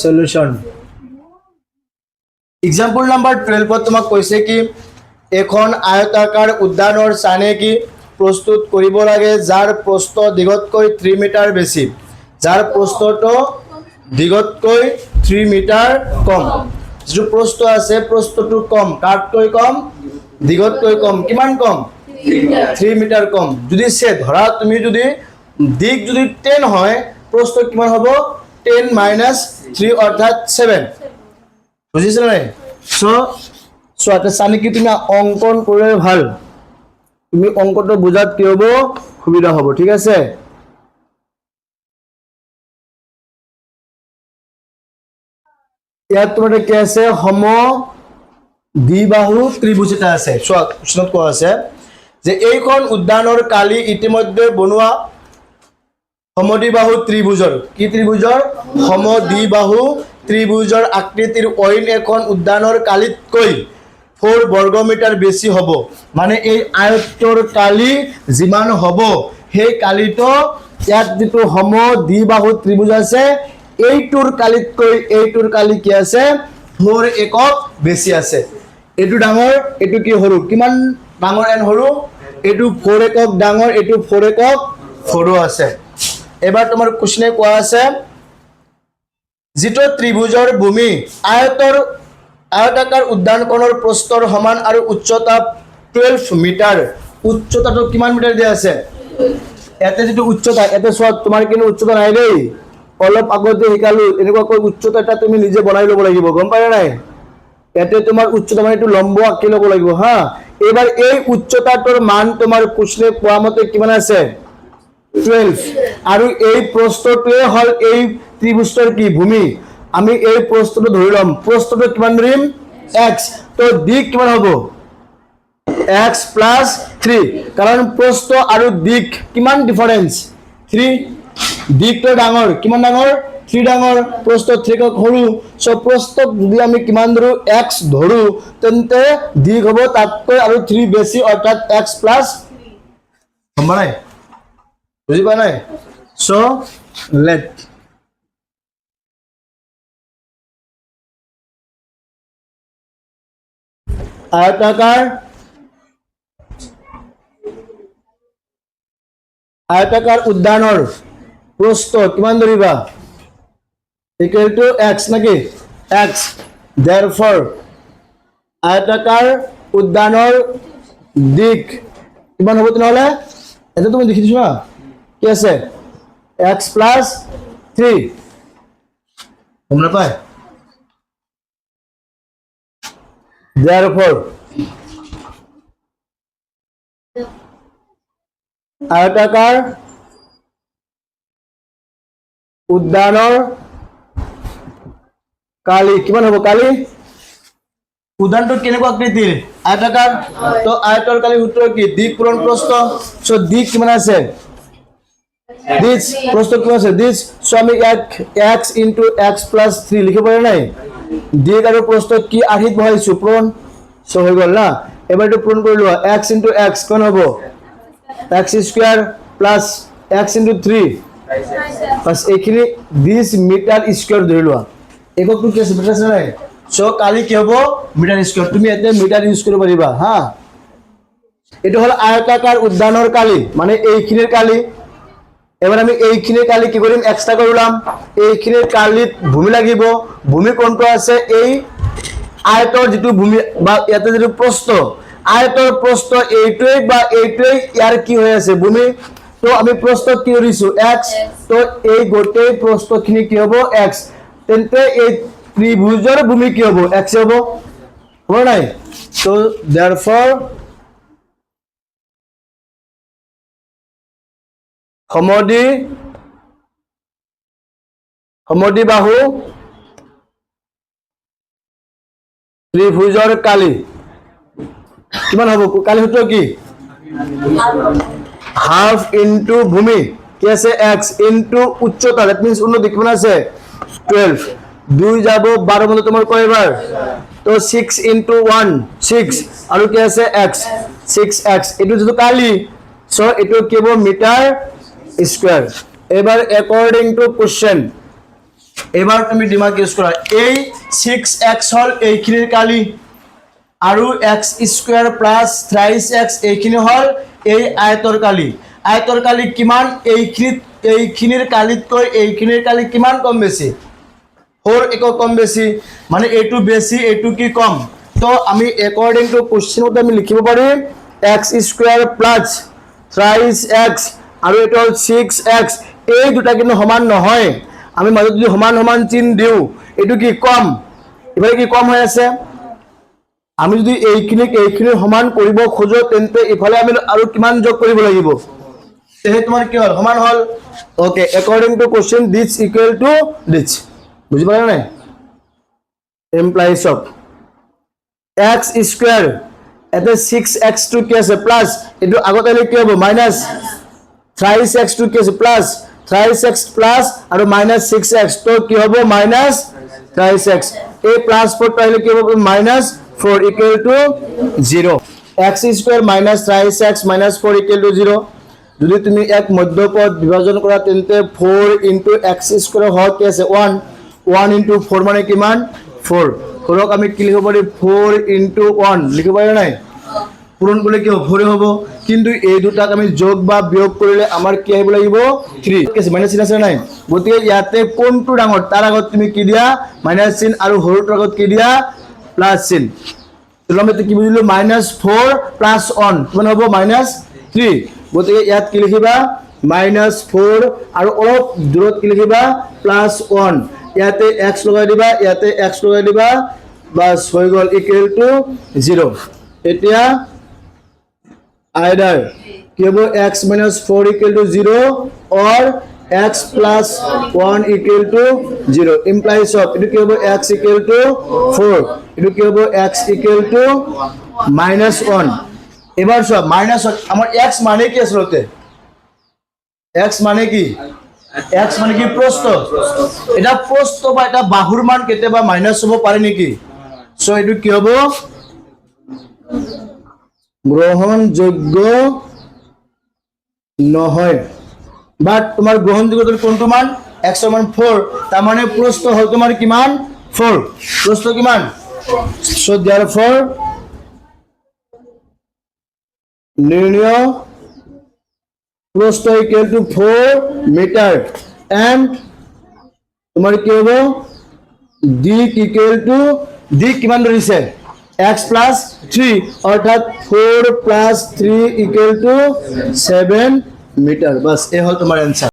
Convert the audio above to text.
Solution example number 12 তোমাক কৈছে কি এখন আয়তাকাৰ উদ্যানৰ চানে কি প্ৰস্তুত কৰিব লাগে যাৰ প্ৰস্থ দীঘতকৈ 3 মিটাৰ বেছি যাৰ প্ৰস্থটো দীঘতকৈ 3 মিটাৰ কম जो प्रस्त আছে प्रस्तটো কম কাটকৈ কম দীঘতকৈ কম কিমান কম 3 মিটাৰ কম যদি সে ধৰা তুমি যদি দিক যদি 10 হয় प्रस्त কিমান হ'ব 10 - 3 অর্থাৎ 7 বুঝিছ নাই সো এটা সানি কি তুমি অঙ্কন করে ভাল তুমি অঙ্কটো বুঝাত কি হ'ব সুবিধা হ'ব ঠিক আছে ইয়াত তোমাদের কি আছে সম দ্বিবাহু ত্রিভুজ এটা আছে কোশ্চেনত কোৱা আছে যে এইখন উদ্যানৰ কালি ইতিমধ্যে বনোৱা সমদ্বিবাহু ত্ৰিভুজৰ কি ত্ৰিভুজৰ সমদ্বিবাহু ত্ৰিভুজৰ আকৃতিৰ অইন এখন উদ্যানৰ কালিতকৈ 4 বৰ্গমিটাৰ বেশি হ'ব মানে এই আয়তৰ কালি যিমান হ'ব সেই কালিটো ইয়াত যেটো সমদ্বিবাহু ত্ৰিভুজ আছে এইটোৰ কালি কি আছে 4 একক বেশি আছে এটো ডাঙৰ এটো কি হৰু কিমান ডাঙৰ এন হৰু এটো 4 একক ডাঙৰ এটো 4 একক সৰু আছে এবাৰ তোমাৰ কোশ্চনে কোৱা আছে যেটো ত্ৰিভুজৰ ভূমি আয়তাকাৰ উদ্যানখনৰ প্ৰস্থৰ সমান আৰু উচ্চতা 12 মিটাৰ উচ্চতাটো কিমান মিটাৰ দিয়া আছে এতে যেটো উচ্চতা এতে সব তোমাৰ কিনো উচ্চতা নাই দেই অলপ আগতে শিকালো এনেকুৱা কৈ উচ্চতা এটা তুমি নিজে বনাই লব লাগিব গম পায় নাই এতে তোমাৰ উচ্চতা মানে এটো লম্ব আঁকি লব লাগিব হা এবাৰ এই উচ্চতাটোৰ মান তোমাৰ কোশ্চনে কোৱা মতে কিমান আছে 12 আৰু এই প্ৰস্থটোৱে হল এই ত্ৰিভুজৰ কি ভূমি আমি এই প্ৰস্থটো ধৰি লম প্ৰস্থটো কিমান ধৰিম x তো দিক কিমান হ'ব x + 3 কাৰণ প্ৰস্থ আৰু দিক কিমান ডিফাৰেন্স 3 দিকটো ডাঙৰ কিমান ডাঙৰ 3 ডাঙৰ প্ৰস্থ 3 ক সৰু সো প্ৰস্থ যদি আমি কিমান ধৰো x ধৰো তেন্তে দিক হ'ব তাতকৈ আৰু 3 বেছি অৰ্থাৎ x + হ'ব নাই বুজি পা নাই সো লেট আয়তাকাৰ উদ্যানৰ প্ৰস্থ কিমান ধৰিবা ইকুয়াল টু x নাকি x therefore আয়তাকাৰ উদ্যানৰ দিক কিমান হ'ব তেনেহলে এটা তুমি দেখি দিছো না কি আছে x + 3 তোমরা পায় therefore আয়তাকাৰ উদ্যানৰ কালি কিমান হ'ব কালি উদ্যানটো কেনেকুৱা আকৃতিৰ আয়তাকাৰ তো আয়তৰ কালি সূত্ৰ কি দিক পূৰণ প্ৰস্থ সো দিক কিমান আছে দিস প্রস্থ কিমান আছে দিস সো আমি x * x + 3 লিখিব পাৰি নাই দিক আৰু প্ৰস্থ কি আৰ্হিত বহাইছো পূৰণ সো হৈ গল না এবাৰ এটো পূৰণ কৰি লোৱা x * x কোন হ'ব x² + x * 3 बस এইখিনি 20 মিটার স্কয়ার ধৰি লোৱা এককটো কি আছে মিটাৰ আছে নাই সো কালি কি হ'ব মিটাৰ স্কয়াৰ তুমি এতে মিটাৰ ইউজ কৰিব পাৰিবা হা এটো হল আয়তাকাৰ উদ্যানৰ কালি মানে এইখিনিৰ কালি এবাৰ আমি এইখিনিৰ কালি কি কৰিম এক্সট্ৰা কৰিলাম এইখিনিৰ কালিত ভূমি লাগিব ভূমি কোনটো আছে এই আয়তৰ যেটো ভূমি বা ইয়াতে যেটো প্ৰস্থ আয়তৰ প্ৰস্থ এইটোই বা এইটোই ইয়াৰ কি হৈ আছে ভূমি তো আমি প্ৰস্থ কি কৰিছো x তো এই গোটেই প্ৰস্থখিনি কি হ'ব x তেন্তে এই ত্ৰিভুজৰ ভূমি কি হ'ব x হ'ব হয় নাই তো therefore সমদ্বিবাহু ত্ৰিভুজৰ কালি কিমান হ'ব কালি সূত্ৰ কি half into ভূমি কি আছে x into উচ্চতা that means উন্নতি কিমান আছে 12 2 যাব 12 মধ্যে তোমার কয়বার তো 6 into 1 6 আৰু কি আছে x 6x এটো যেটো কালি সো এটো কি হ'ব মিটাৰ স্কয়াৰ এবাৰ according to question এবাৰ তুমি দিমাগ ইউজ কৰা এই 6x হল এইখিনিৰ কালি আৰু x স্কয়াৰ প্লাস 3x এইখিনি হল এই আয়তৰ কালি কিমান এইখিনিৰ কালিতকৈ এইখিনিৰ কালি কিমান কম বেছি 4 একো কম বেছি মানে এইটো বেছি এইটো কি কম তো আমি অ্যাকর্ডিং টু কোশ্চেন মতে আমি লিখিব পাৰিম x স্কয়াৰ প্লাস 3x আৰু এটা হল 6x এই দুটা কিন্তু সমান নহয় আমি মাজত যদি সমান সমান চিন দিও এটো কি কম এবারে কি কম হৈ আছে আমি যদি এইখিনি সমান কৰিব খোজো তেন্তে ইফালে আমি আৰু কিমান যোগ কৰিব লাগিব তেহে তোমাৰ কি হল সমান হল okay according to question this equal to this বুঝি পালা নাই এমপ্লয়িজ অফ x স্কয়ার এতে 6x টু কি আছে প্লাস এটো আগত আলে কি হ'ব মাইনাস 3x টু কি আছে প্লাস 3x প্লাস আৰু মাইনাস 6x তো কি হ'ব মাইনাস 3x এ প্লাস 4 তাহলে কি হবে minus 4 equal to 0 x square minus 3x minus 4 equal to 0 যদি তুমি এক মধ্যপদ বিভাজন কৰা তেন্তে 4 ইনটু x স্কয়াৰ হয় কি আছে 1 ইনটু 4 মানে কিমান 4 কৰক আমি কি লিখিব পাৰি 4 ইনটু 1 লিখিব পাৰি নাই পূরণ করলে কি 4 হ'ব কিন্তু এই দুটাক আমি যোগ বা বিয়োগ কৰিলে আমাৰ কি আহিব লাগিব 3 কেছে মাইনাস চিন আছে নাই গতিকে ইয়াতে কোনটো ডাঙৰ তাৰ আগত তুমি কি দিয়া মাইনাস চিন আৰু হৰটোৰ আগত কি দিয়া প্লাস চিন তুমি কি বুজিলো -4 + 1 কিমান হ'ব -3 গতিকে ইয়াত কি লিখিবা -4 আৰু অলপ দূৰত কি লিখিবা +1 ইয়াতে x লগাই দিবা ইয়াতে x লগাই দিবা বাস হৈ গল ইকুয়াল টু 0 এতিয়া either কি হ'ব x - 4 equal to 0 or x plus 1 equal to 0 implies of এটো কি হ'ব x equal to 4 এটো কি হ'ব x equal to -1 এবাৰ সব -1 আমাৰ x মানে কি আসলতে x মানে কি x মানে কি প্রস্থ এটা প্রস্থ বা এটা বাহুৰ মান কেতিয়াবা মাইনাস হ'ব পাৰে নেকি সো এটো কি হ'ব গ্রহণযোগ্য নহয় বাট তোমার গ্রহণযোগ্য কোনটো মান x এর মান 4 তার মানে প্রস্থ হল তোমার কিমান 4 প্রস্থ কিমান সো therefore নির্ণয় প্রস্থ ইকুয়াল টু 4 মিটার এন্ড তোমার কি হবে দিক ইকুয়াল টু দিক কিমান ধৰিছে x plus 3 অর্থাৎ 4 plus 3 equal to 7 meter बस ये हल तुम्हारा आंसर।